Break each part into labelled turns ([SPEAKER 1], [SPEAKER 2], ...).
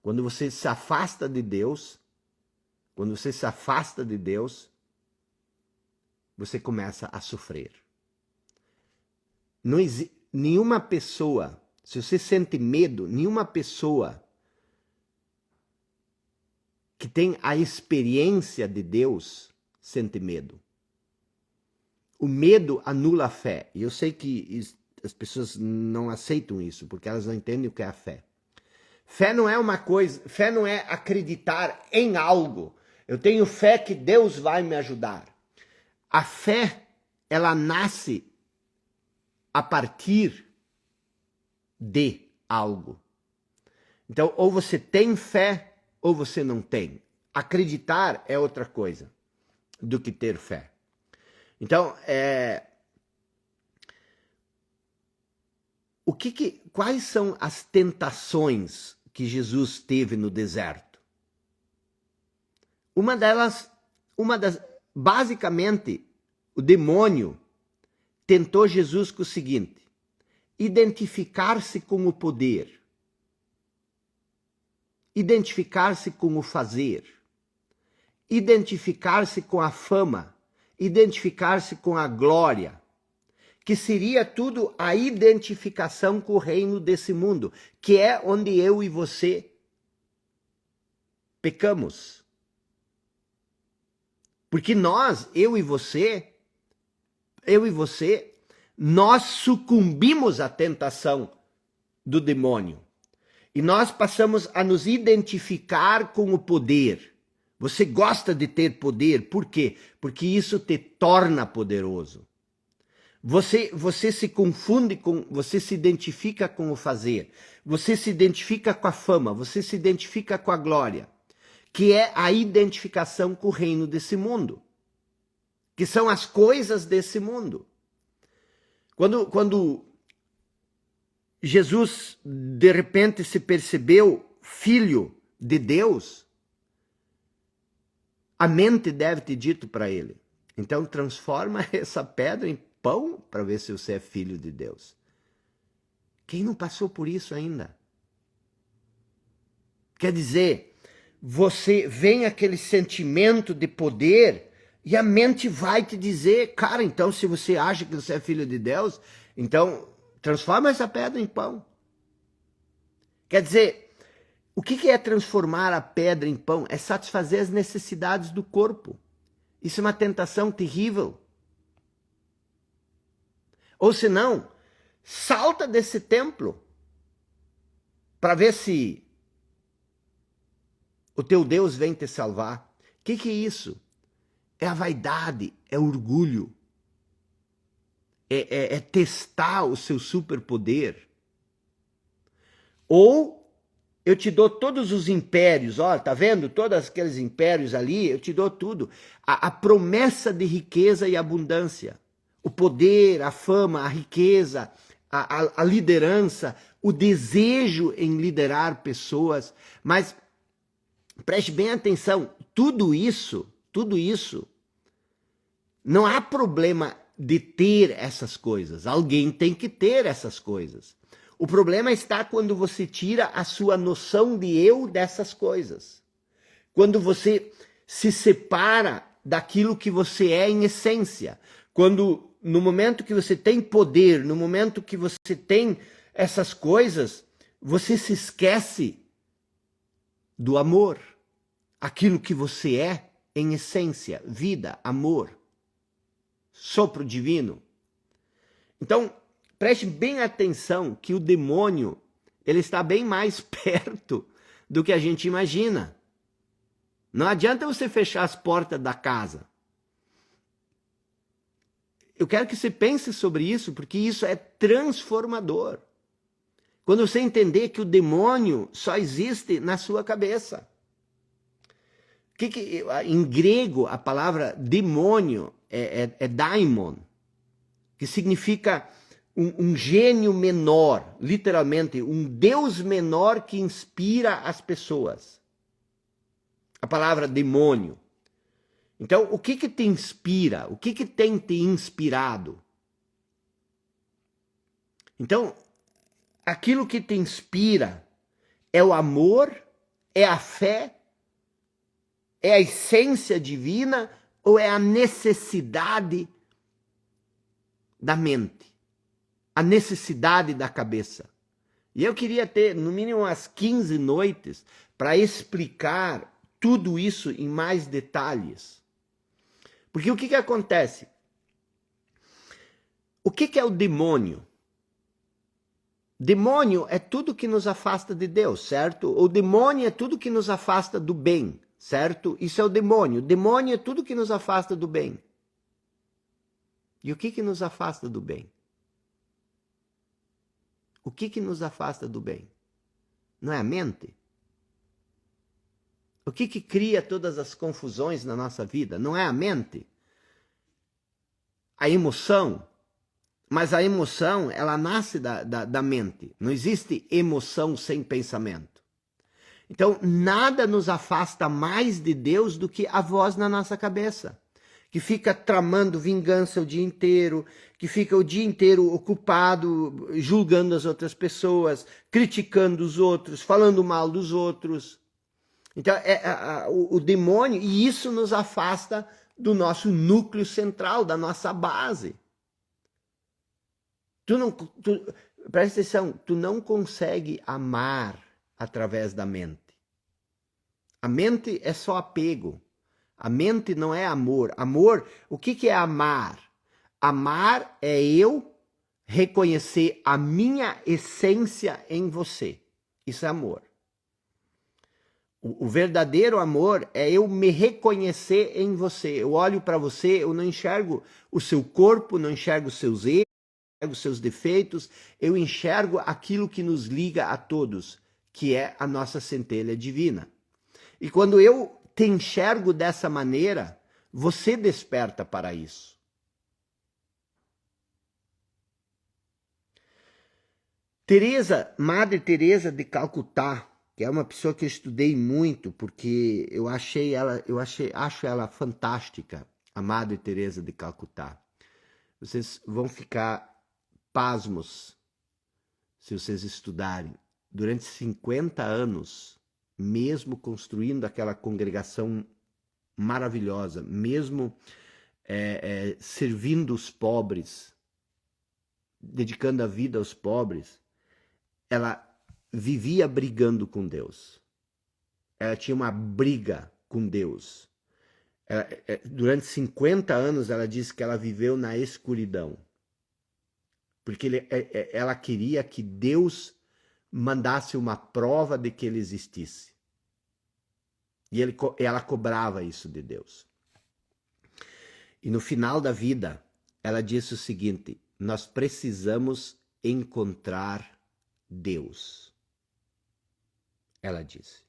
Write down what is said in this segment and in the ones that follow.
[SPEAKER 1] Quando você se afasta de Deus, você começa a sofrer. Não existe nenhuma pessoa, se você sente medo, nenhuma pessoa que tem a experiência de Deus sente medo. O medo anula a fé. E eu sei que as pessoas não aceitam isso, porque elas não entendem o que é a fé. Fé não é uma coisa, fé não é acreditar em algo. Eu tenho fé que Deus vai me ajudar. A fé, ela nasce a partir de algo. Então, ou você tem fé, ou você não tem. Acreditar é outra coisa do que ter fé. Então, quais são as tentações que Jesus teve no deserto? Basicamente, o demônio tentou Jesus com o seguinte: identificar-se com o poder, identificar-se com o fazer, identificar-se com a fama, identificar-se com a glória, que seria tudo a identificação com o reino desse mundo, que é onde eu e você pecamos. Porque eu e você, nós sucumbimos à tentação do demônio. E nós passamos a nos identificar com o poder. Você gosta de ter poder, por quê? Porque isso te torna poderoso. Você se confunde você se identifica com o fazer, você se identifica com a fama, você se identifica com a glória, que é a identificação com o reino desse mundo, que são as coisas desse mundo. Quando Jesus, de repente, se percebeu filho de Deus, a mente deve ter dito para ele: então transforma essa pedra em pão para ver se você é filho de Deus. Quem não passou por isso ainda? Quer dizer, você vem aquele sentimento de poder e a mente vai te dizer: cara, então se você acha que você é filho de Deus, então transforma essa pedra em pão. Quer dizer, o que é transformar a pedra em pão? É satisfazer as necessidades do corpo. Isso é uma tentação terrível. Ou senão, salta desse templo para ver se o teu Deus vem te salvar. O que é isso? É a vaidade, é o orgulho, é testar o seu superpoder. Ou eu te dou todos os impérios, ó, tá vendo? Todos aqueles impérios ali, eu te dou tudo. A promessa de riqueza e abundância. O poder, a fama, a riqueza, a liderança, o desejo em liderar pessoas. Mas preste bem atenção, tudo isso, não há problema de ter essas coisas. Alguém tem que ter essas coisas. O problema está quando você tira a sua noção de eu dessas coisas. Quando você se separa daquilo que você é em essência. Quando no momento que você tem poder, no momento que você tem essas coisas, você se esquece do amor. Aquilo que você é em essência, vida, amor, sopro divino. Então, preste bem atenção que o demônio, ele está bem mais perto do que a gente imagina. Não adianta você fechar as portas da casa. Eu quero que você pense sobre isso, porque isso é transformador. Quando você entender que o demônio só existe na sua cabeça. Em grego, a palavra demônio é daimon, que significa um gênio menor, literalmente, um Deus menor que inspira as pessoas. A palavra demônio. Então, o que te inspira? O que tem te inspirado? Então, aquilo que te inspira é o amor É a fé? É a essência divina ou é a necessidade da mente? A necessidade da cabeça? E eu queria ter, no mínimo, umas 15 noites para explicar tudo isso em mais detalhes. Porque o que acontece? O que é o demônio? Demônio é tudo que nos afasta de Deus, certo? O demônio é tudo que nos afasta do bem, certo? Isso é o demônio. O demônio é tudo que nos afasta do bem. E o que nos afasta do bem? O que nos afasta do bem? Não é a mente? O que cria todas as confusões na nossa vida? Não é a mente? A emoção? Mas a emoção, ela nasce da mente. Não existe emoção sem pensamento. Então, nada nos afasta mais de Deus do que a voz na nossa cabeça, que fica tramando vingança o dia inteiro, que fica o dia inteiro ocupado julgando as outras pessoas, criticando os outros, falando mal dos outros. Então, o demônio, e isso nos afasta do nosso núcleo central, da nossa base. Presta atenção, tu não consegue amar através da mente. A mente é só apego. A mente não é amor. Amor, o que é amar? Amar é eu reconhecer a minha essência em você. Isso é amor. O verdadeiro amor é eu me reconhecer em você. Eu olho para você, eu não enxergo o seu corpo, não enxergo os seus erros, os seus defeitos, eu enxergo aquilo que nos liga a todos, que é a nossa centelha divina. E quando eu te enxergo dessa maneira, você desperta para isso. Madre Teresa de Calcutá, que é uma pessoa que eu estudei muito, porque acho ela fantástica, a Madre Teresa de Calcutá. Vocês vão ficar pasmos se vocês estudarem. Durante 50 anos, mesmo construindo aquela congregação maravilhosa, mesmo servindo os pobres, dedicando a vida aos pobres, ela vivia brigando com Deus. Ela tinha uma briga com Deus. Durante 50 anos, ela disse que ela viveu na escuridão. Porque ela queria que Deus mandasse uma prova de que ele existisse. E ela cobrava isso de Deus. E no final da vida, ela disse o seguinte: nós precisamos encontrar Deus. Ela disse.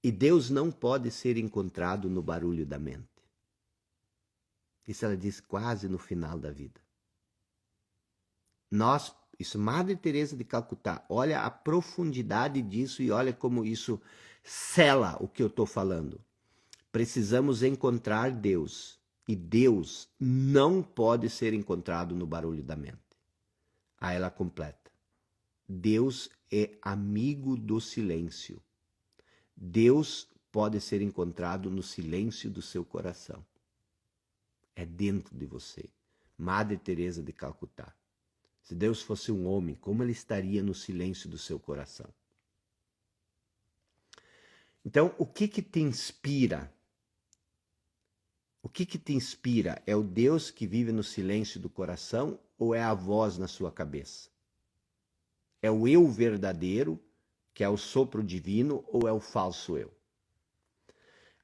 [SPEAKER 1] E Deus não pode ser encontrado no barulho da mente. Isso ela disse quase no final da vida. Isso Madre Teresa de Calcutá, olha a profundidade disso e olha como isso sela o que eu estou falando. Precisamos encontrar Deus. E Deus não pode ser encontrado no barulho da mente. Aí ela completa. Deus é amigo do silêncio. Deus pode ser encontrado no silêncio do seu coração. É dentro de você. Madre Teresa de Calcutá. Se Deus fosse um homem, como ele estaria no silêncio do seu coração? Então, o que te inspira? O que te inspira? É o Deus que vive no silêncio do coração ou é a voz na sua cabeça? É o eu verdadeiro, que é o sopro divino, ou é o falso eu?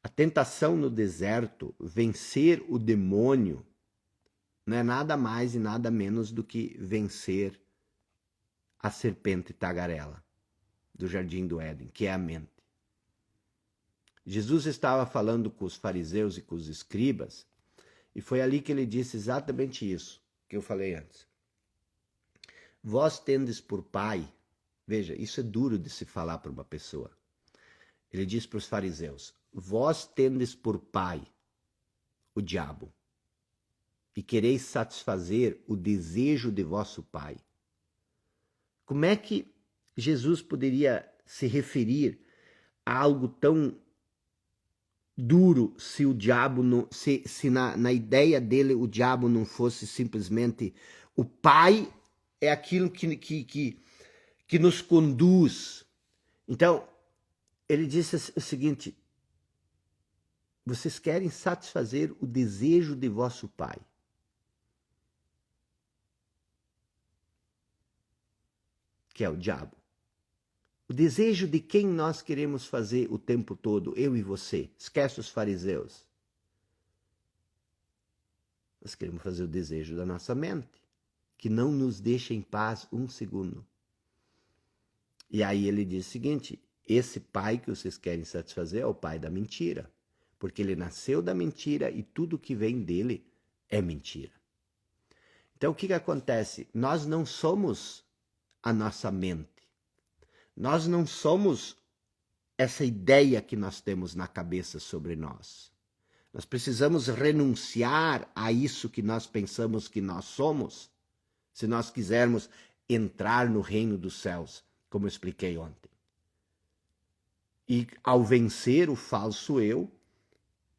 [SPEAKER 1] A tentação no deserto, vencer o demônio, não é nada mais e nada menos do que vencer a serpente tagarela do Jardim do Éden, que é a mente. Jesus estava falando com os fariseus e com os escribas, e foi ali que ele disse exatamente isso que eu falei antes. Vós tendes por pai, veja, isso é duro de se falar para uma pessoa. Ele diz para os fariseus, vós tendes por pai o diabo, e quereis satisfazer o desejo de vosso pai. Como é que Jesus poderia se referir algo tão duro se o diabo não, se na ideia dele o diabo não fosse simplesmente o pai, é aquilo que nos conduz. Então, ele disse o seguinte: vocês querem satisfazer o desejo de vosso pai. Que é o diabo. O desejo de quem nós queremos fazer o tempo todo, eu e você. Esquece os fariseus. Nós queremos fazer o desejo da nossa mente, que não nos deixa em paz um segundo. E aí ele diz o seguinte: esse pai que vocês querem satisfazer é o pai da mentira, porque ele nasceu da mentira e tudo que vem dele é mentira. Então o que acontece? Nós não somos a nossa mente. Nós não somos essa ideia que nós temos na cabeça sobre nós. Nós precisamos renunciar a isso que nós pensamos que nós somos, se nós quisermos entrar no reino dos céus, como eu expliquei ontem. E ao vencer o falso eu,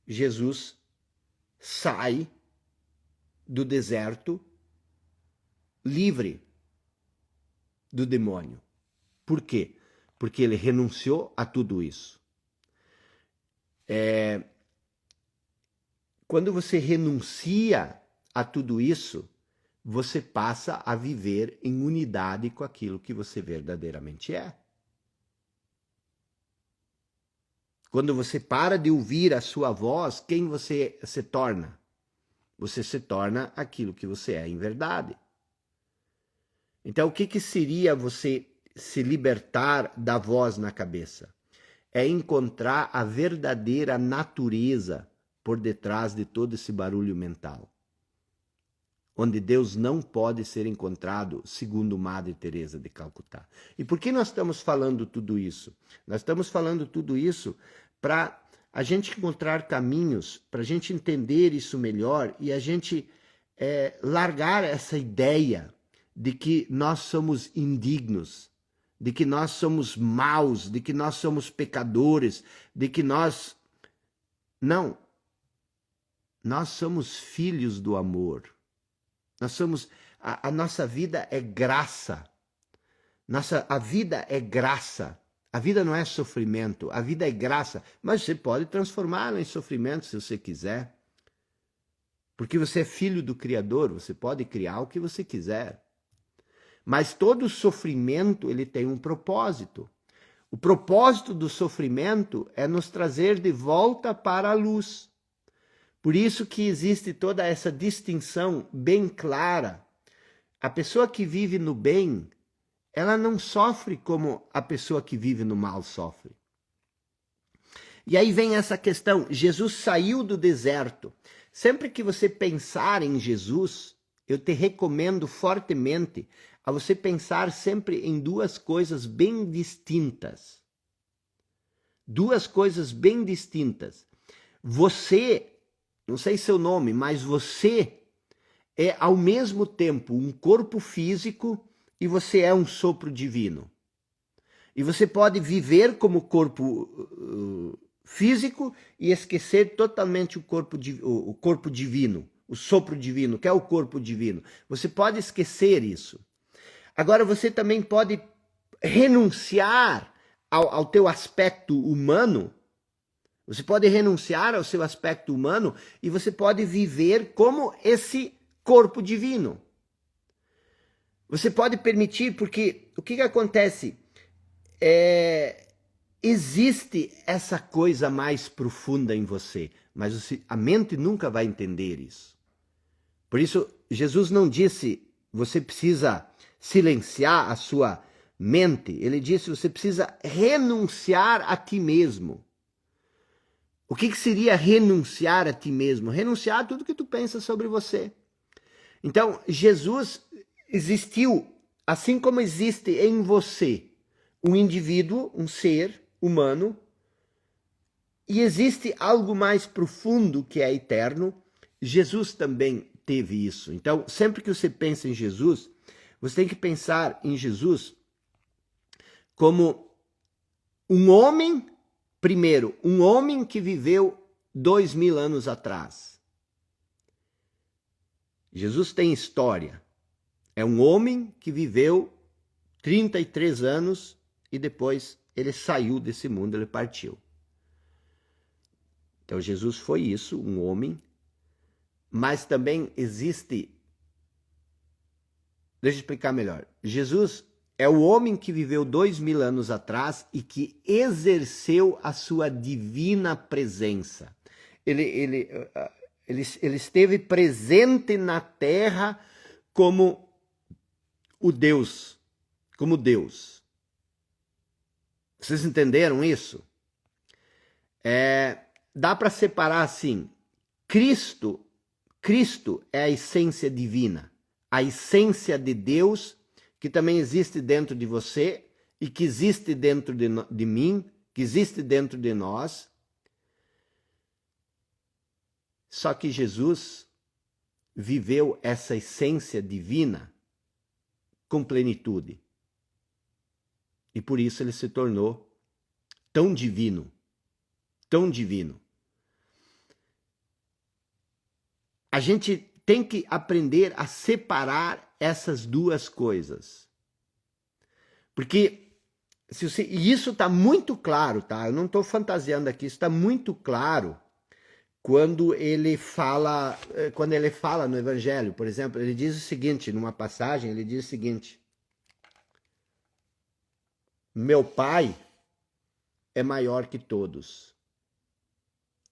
[SPEAKER 1] Jesus sai do deserto livre do demônio. Por quê? Porque ele renunciou a tudo isso. Quando você renuncia a tudo isso, você passa a viver em unidade com aquilo que você verdadeiramente é. Quando você para de ouvir a sua voz, quem você se torna? Você se torna aquilo que você é em verdade. Então, o que seria você se libertar da voz na cabeça? É encontrar a verdadeira natureza por detrás de todo esse barulho mental, onde Deus não pode ser encontrado, segundo Madre Teresa de Calcutá. E por que nós estamos falando tudo isso? Nós estamos falando tudo isso para a gente encontrar caminhos, para a gente entender isso melhor e a gente largar essa ideia de que nós somos indignos, de que nós somos maus, de que nós somos pecadores, de que nós... Não. Nós somos filhos do amor. Nós somos... A nossa vida é graça. A vida é graça. A vida não é sofrimento, a vida é graça. Mas você pode transformá-la em sofrimento se você quiser. Porque você é filho do Criador, você pode criar o que você quiser. Mas todo sofrimento, ele tem um propósito. O propósito do sofrimento é nos trazer de volta para a luz. Por isso que existe toda essa distinção bem clara. A pessoa que vive no bem, ela não sofre como a pessoa que vive no mal sofre. E aí vem essa questão, Jesus saiu do deserto. Sempre que você pensar em Jesus, eu te recomendo fortemente a você pensar sempre em duas coisas bem distintas. Duas coisas bem distintas. Você, não sei seu nome, mas você é ao mesmo tempo um corpo físico e você é um sopro divino. E você pode viver como corpo físico e esquecer totalmente o corpo divino, o sopro divino, que é o corpo divino. Você pode esquecer isso. Agora você também pode renunciar ao teu aspecto humano. Você pode renunciar ao seu aspecto humano e você pode viver como esse corpo divino. Você pode permitir, porque o que acontece? Existe essa coisa mais profunda em você, mas a mente nunca vai entender isso. Por isso, Jesus não disse, você precisa silenciar a sua mente. Ele disse, você precisa renunciar a ti mesmo. O que seria renunciar a ti mesmo? Renunciar a tudo que tu pensa sobre você. Então, Jesus existiu, assim como existe em você, um indivíduo, um ser humano, e existe algo mais profundo que é eterno. Jesus também teve isso. Então, sempre que você pensa em Jesus, você tem que pensar em Jesus como um homem primeiro, um homem que viveu 2000 anos atrás. Jesus tem história. É um homem que viveu 33 anos e depois ele saiu desse mundo, ele partiu. Então Jesus foi isso, um homem, mas também existe... Deixa eu explicar melhor. Jesus é o homem que viveu 2000 anos atrás e que exerceu a sua divina presença. Ele esteve presente na terra como o Deus, como Deus. Vocês entenderam isso? Dá para separar assim, Cristo é a essência divina, a essência de Deus que também existe dentro de você e que existe dentro de mim, que existe dentro de nós. Só que Jesus viveu essa essência divina com plenitude. E por isso ele se tornou tão divino, tão divino. A gente tem que aprender a separar essas duas coisas. Porque e isso está muito claro, tá? Eu não estou fantasiando aqui, isso está muito claro quando ele fala no Evangelho. Por exemplo, ele diz o seguinte, numa passagem, ele diz o seguinte: meu Pai é maior que todos.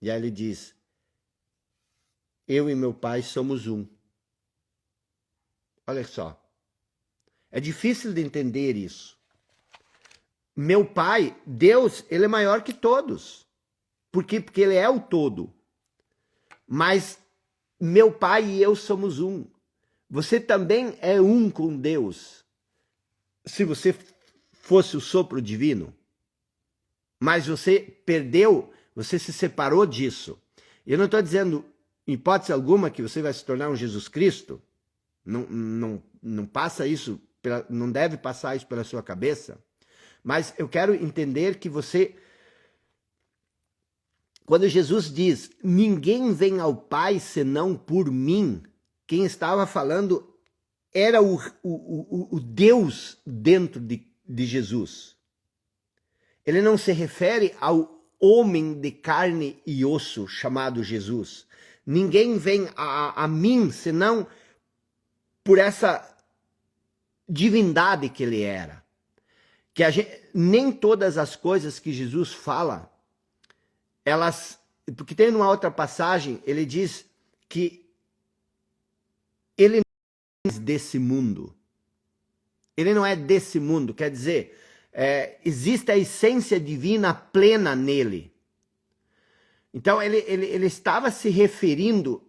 [SPEAKER 1] E aí ele diz: eu e meu Pai somos um. Olha só. É difícil de entender isso. Meu Pai, Deus, ele é maior que todos. Por quê? Porque ele é o todo. Mas meu Pai e eu somos um. Você também é um com Deus. Se você fosse o sopro divino. Mas você perdeu, você se separou disso. Eu não estou dizendo, em hipótese alguma, que você vai se tornar um Jesus Cristo. Não passa isso, não deve passar isso pela sua cabeça. Mas eu quero entender que você... Quando Jesus diz, ninguém vem ao Pai senão por mim, quem estava falando era o Deus dentro de Jesus. Ele não se refere ao homem de carne e osso chamado Jesus. Ninguém vem a mim senão por essa divindade que ele era. Que nem todas as coisas que Jesus fala, porque tem uma outra passagem, ele diz que ele não é desse mundo. Ele não é desse mundo, quer dizer, existe a essência divina plena nele. Então ele estava se referindo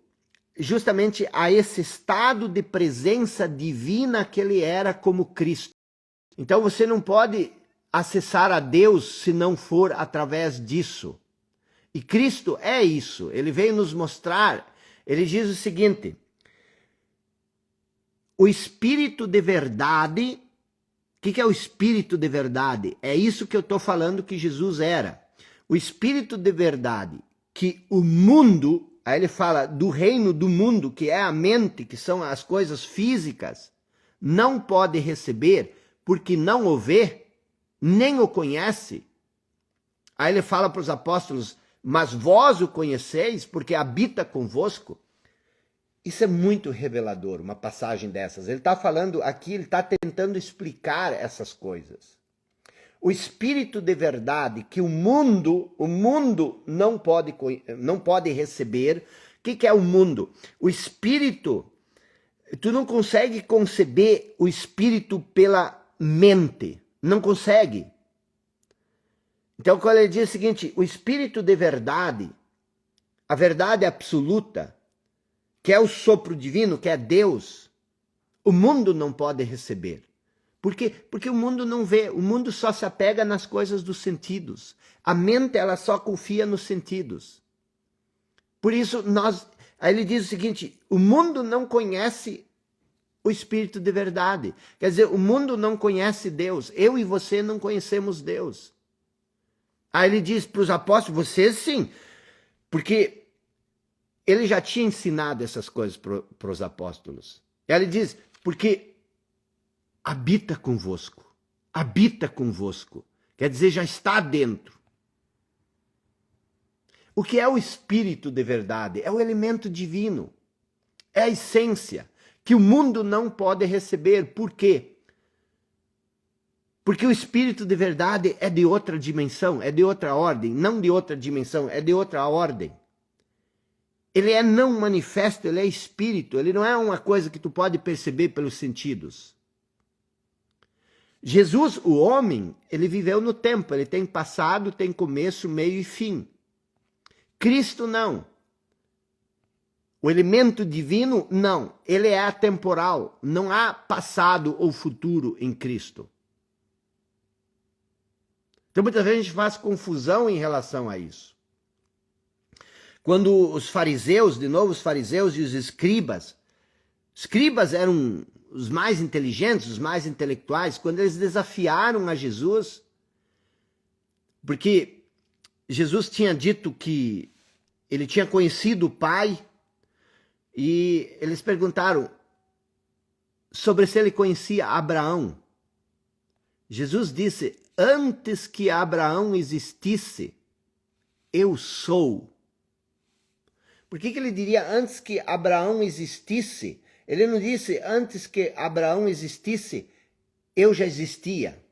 [SPEAKER 1] justamente a esse estado de presença divina que ele era como Cristo. Então você não pode acessar a Deus se não for através disso. E Cristo é isso, ele veio nos mostrar, ele diz o seguinte: o Espírito de verdade, o que é o Espírito de verdade? É isso que eu estou falando que Jesus era. O Espírito de verdade, que o mundo, aí ele fala do reino do mundo, que é a mente, que são as coisas físicas, não pode receber, porque não o vê, nem o conhece. Aí ele fala para os apóstolos, mas vós o conheceis, porque habita convosco. Isso é muito revelador, uma passagem dessas. Ele está falando aqui, ele está tentando explicar essas coisas. O Espírito de verdade que o mundo não pode receber. O que é o mundo? O Espírito, tu não consegue conceber o Espírito pela mente. Não consegue. Então, quando ele diz o seguinte, o Espírito de verdade, a verdade absoluta, que é o sopro divino, que é Deus, o mundo não pode receber. Por quê? Porque o mundo não vê, o mundo só se apega nas coisas dos sentidos. A mente, ela só confia nos sentidos. Por isso, aí ele diz o seguinte, o mundo não conhece o Espírito de verdade. Quer dizer, o mundo não conhece Deus. Eu e você não conhecemos Deus. Aí ele diz para os apóstolos, vocês sim, porque ele já tinha ensinado essas coisas para os apóstolos. Aí ele diz, porque habita convosco, quer dizer, já está dentro. O que é o Espírito de verdade? É o elemento divino, é a essência que o mundo não pode receber. Por quê? Porque o Espírito de verdade é de outra dimensão, é de outra ordem, não de outra dimensão, é de outra ordem. Ele é não manifesto, ele é espírito, ele não é uma coisa que tu pode perceber pelos sentidos. Jesus, o homem, ele viveu no tempo, ele tem passado, tem começo, meio e fim. Cristo não. O elemento divino, não. Ele é atemporal, não há passado ou futuro em Cristo. Então muitas vezes a gente faz confusão em relação a isso. Quando os fariseus, de novo os fariseus e os escribas eram os mais inteligentes, os mais intelectuais, quando eles desafiaram a Jesus, porque Jesus tinha dito que ele tinha conhecido o Pai, e eles perguntaram sobre se ele conhecia Abraão. Jesus disse, antes que Abraão existisse, eu sou. Por que ele diria antes que Abraão existisse? Ele não disse antes que Abraão existisse, eu já existia.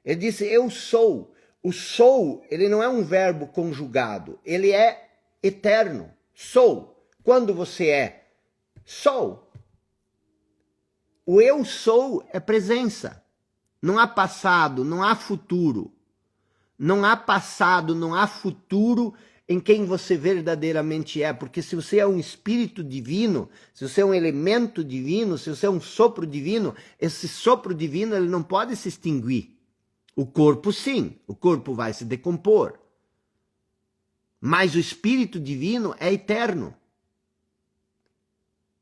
[SPEAKER 1] Ele disse eu sou. O sou, ele não é um verbo conjugado, ele é eterno. Sou. Quando você é? Sou. O eu sou é presença. Não há passado, não há futuro. Não há passado, não há futuro em quem você verdadeiramente é, porque se você é um espírito divino, se você é um elemento divino, se você é um sopro divino, esse sopro divino ele não pode se extinguir. O corpo sim, o corpo vai se decompor. Mas o espírito divino é eterno.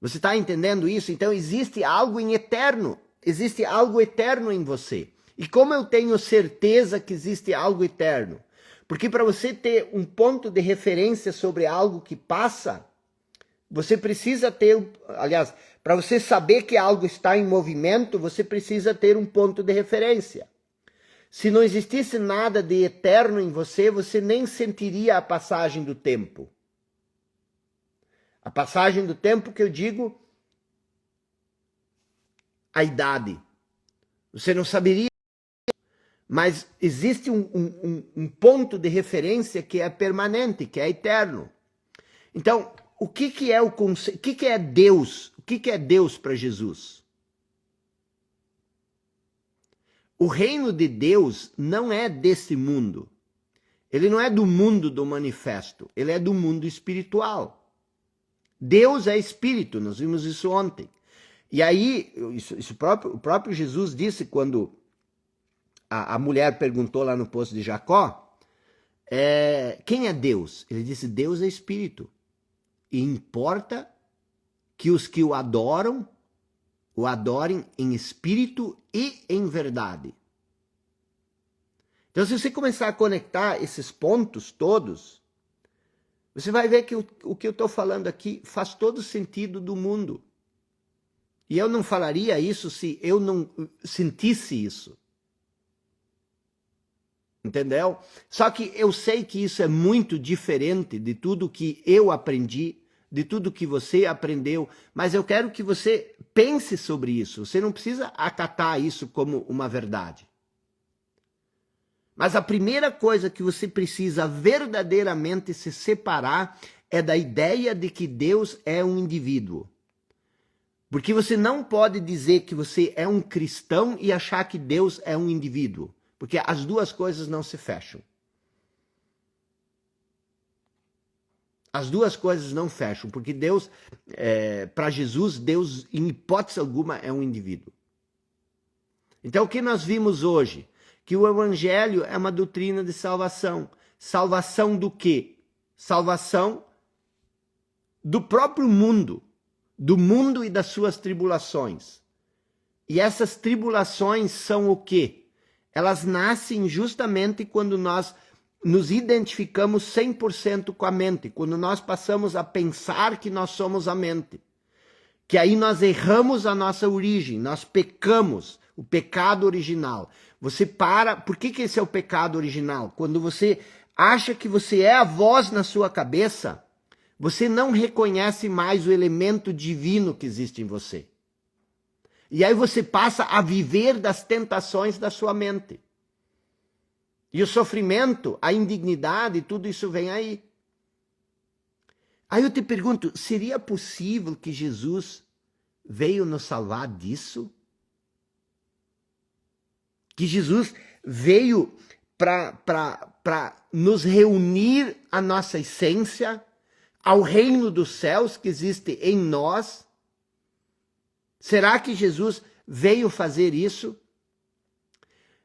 [SPEAKER 1] Você está entendendo isso? Então existe algo em eterno, existe algo eterno em você. E como eu tenho certeza que existe algo eterno? Porque para você ter um ponto de referência sobre algo que passa, você precisa ter, aliás, para você saber que algo está em movimento, você precisa ter um ponto de referência. Se não existisse nada de eterno em você, você nem sentiria a passagem do tempo. A passagem do tempo que eu digo, a idade. Você não saberia. Mas existe um ponto de referência que é permanente, que é eterno. Então, o que é o conceito? O que é Deus? O que é Deus para Jesus? O reino de Deus não é desse mundo. Ele não é do mundo do manifesto. Ele é do mundo espiritual. Deus é espírito, nós vimos isso ontem. E aí, o próprio Jesus disse quando a mulher perguntou lá no poço de Jacó, quem é Deus? Ele disse, Deus é espírito. E importa que os que o adorem em espírito e em verdade. Então, se você começar a conectar esses pontos todos, você vai ver que o que eu estou falando aqui faz todo sentido do mundo. E eu não falaria isso se eu não sentisse isso. Entendeu? Só que eu sei que isso é muito diferente de tudo que eu aprendi, de tudo que você aprendeu, mas eu quero que você pense sobre isso. Você não precisa acatar isso como uma verdade. Mas a primeira coisa que você precisa verdadeiramente se separar é da ideia de que Deus é um indivíduo. Porque você não pode dizer que você é um cristão e achar que Deus é um indivíduo. Porque as duas coisas não se fecham. As duas coisas não fecham, porque Deus, para Jesus, Deus em hipótese alguma é um indivíduo. Então o que nós vimos hoje? Que o evangelho é uma doutrina de salvação. Salvação do quê? Salvação do próprio mundo. Do mundo e das suas tribulações. E essas tribulações são o quê? Elas nascem justamente quando nós nos identificamos 100% com a mente, quando nós passamos a pensar que nós somos a mente. Que aí nós erramos a nossa origem, nós pecamos, o pecado original. Você para, por que esse é o pecado original? Quando você acha que você é a voz na sua cabeça, você não reconhece mais o elemento divino que existe em você. E aí você passa a viver das tentações da sua mente. E o sofrimento, a indignidade, tudo isso vem aí. Aí eu te pergunto, seria possível que Jesus veio nos salvar disso? Que Jesus veio para nos reunir à nossa essência, ao reino dos céus que existe em nós? Será que Jesus veio fazer isso?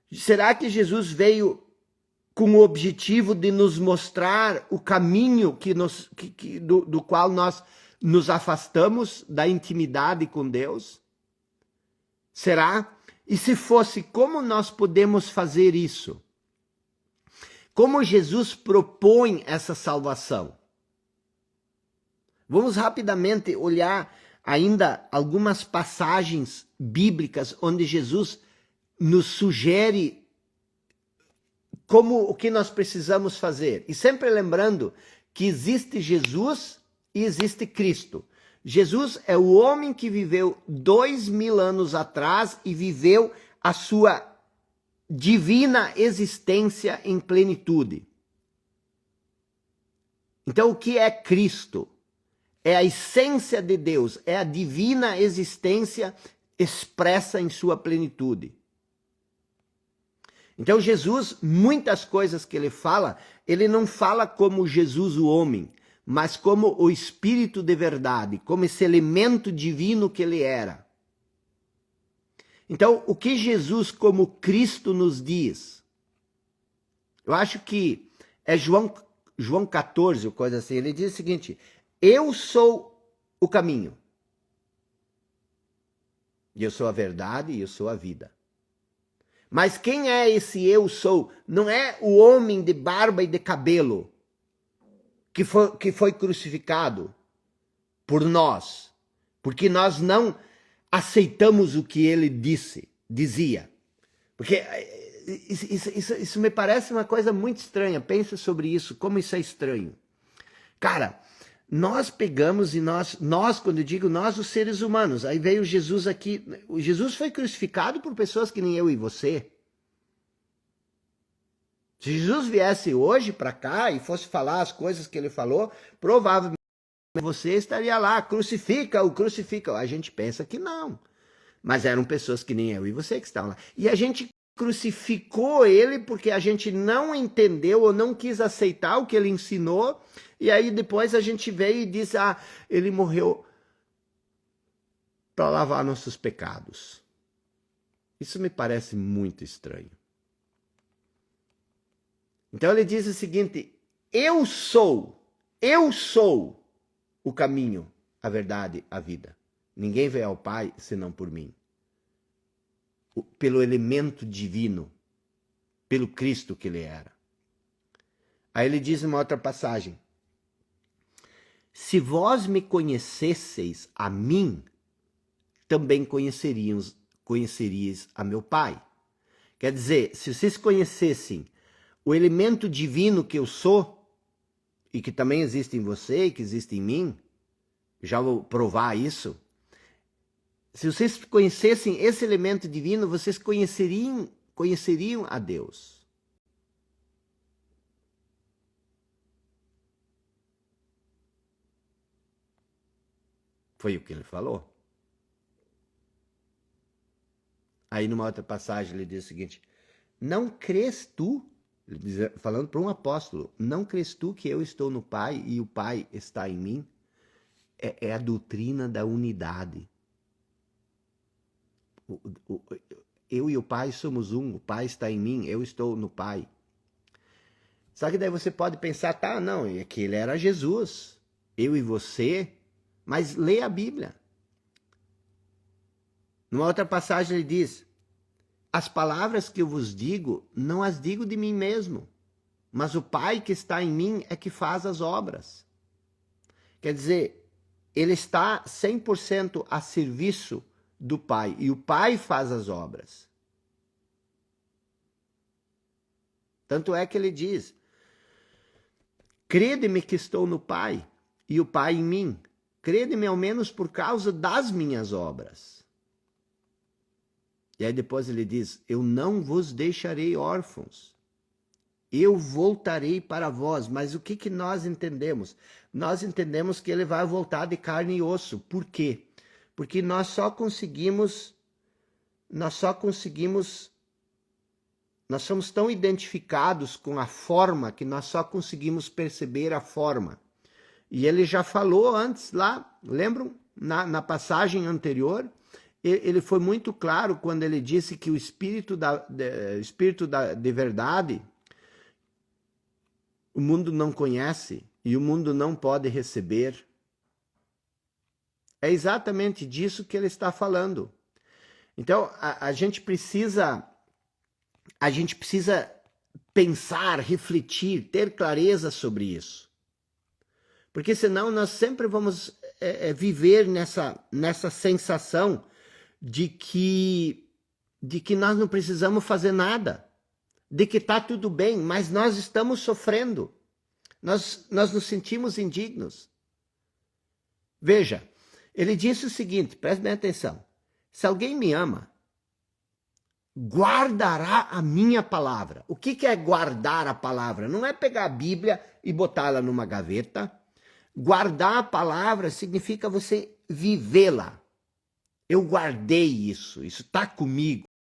[SPEAKER 1] Será que Jesus veio com o objetivo de nos mostrar o caminho do qual nós nos afastamos da intimidade com Deus? Será? E se fosse, como nós podemos fazer isso? Como Jesus propõe essa salvação? Vamos rapidamente olhar ainda algumas passagens bíblicas onde Jesus nos sugere como o que nós precisamos fazer. E sempre lembrando que existe Jesus e existe Cristo. Jesus é o homem que viveu 2000 anos atrás e viveu a sua divina existência em plenitude. Então, o que é Cristo? É a essência de Deus, é a divina existência expressa em sua plenitude. Então Jesus, muitas coisas que ele fala, ele não fala como Jesus o homem, mas como o Espírito de verdade, como esse elemento divino que ele era. Então, o que Jesus como Cristo nos diz? Eu acho que é João 14, ou coisa assim, ele diz o seguinte: eu sou o caminho, e eu sou a verdade, e eu sou a vida. Mas quem é esse eu sou? Não é o homem de barba e de cabelo que foi crucificado por nós, porque nós não aceitamos o que ele dizia. Porque isso me parece uma coisa muito estranha. Pensa sobre isso, como isso é estranho. Cara, nós pegamos e nós, quando eu digo nós, os seres humanos, aí veio Jesus aqui. Jesus foi crucificado por pessoas que nem eu e você. Se Jesus viesse hoje para cá e fosse falar as coisas que ele falou, provavelmente você estaria lá, crucifica-o, crucifica-o. A gente pensa que não. Mas eram pessoas que nem eu e você que estavam lá. E a gente crucificou ele porque a gente não entendeu ou não quis aceitar o que ele ensinou. E aí depois a gente veio e disse, ele morreu para lavar nossos pecados. Isso me parece muito estranho. Então ele diz o seguinte: eu sou o caminho, a verdade, a vida. Ninguém vem ao Pai senão por mim. Pelo elemento divino, pelo Cristo que ele era. Aí ele diz em uma outra passagem: se vós me conhecesseis a mim, também conheceríeis a meu Pai. Quer dizer, se vocês conhecessem o elemento divino que eu sou, e que também existe em você e que existe em mim, já vou provar isso. Se vocês conhecessem esse elemento divino, vocês conheceriam a Deus. Foi o que ele falou. Aí numa outra passagem ele diz o seguinte: não crês tu, falando para um apóstolo, não crês tu que eu estou no Pai e o Pai está em mim? É a doutrina da unidade. Eu e o Pai somos um, o Pai está em mim, eu estou no Pai. Só que daí você pode pensar, não, é que ele era Jesus, eu e você, mas lê a Bíblia. Numa outra passagem ele diz: as palavras que eu vos digo, não as digo de mim mesmo, mas o Pai que está em mim é que faz as obras. Quer dizer, ele está 100% a serviço do Pai, e o Pai faz as obras. Tanto é que ele diz: crede-me que estou no Pai, e o Pai em mim. Crede-me ao menos por causa das minhas obras. E aí depois ele diz: eu não vos deixarei órfãos. Eu voltarei para vós. Mas o que nós entendemos? Nós entendemos que ele vai voltar de carne e osso. Por quê? Porque nós somos tão identificados com a forma que nós só conseguimos perceber a forma. E ele já falou antes lá, lembram? Na passagem anterior, ele foi muito claro quando ele disse que o Espírito de verdade o mundo não conhece e o mundo não pode receber. É exatamente disso que ele está falando. Então, a gente precisa pensar, refletir, ter clareza sobre isso. Porque senão nós sempre vamos viver nessa sensação de que nós não precisamos fazer nada, de que está tudo bem, mas nós estamos sofrendo. Nós nos sentimos indignos. Veja, ele disse o seguinte, preste bem atenção: se alguém me ama, guardará a minha palavra. O que é guardar a palavra? Não é pegar a Bíblia e botá-la numa gaveta. Guardar a palavra significa você vivê-la. Eu guardei isso está comigo.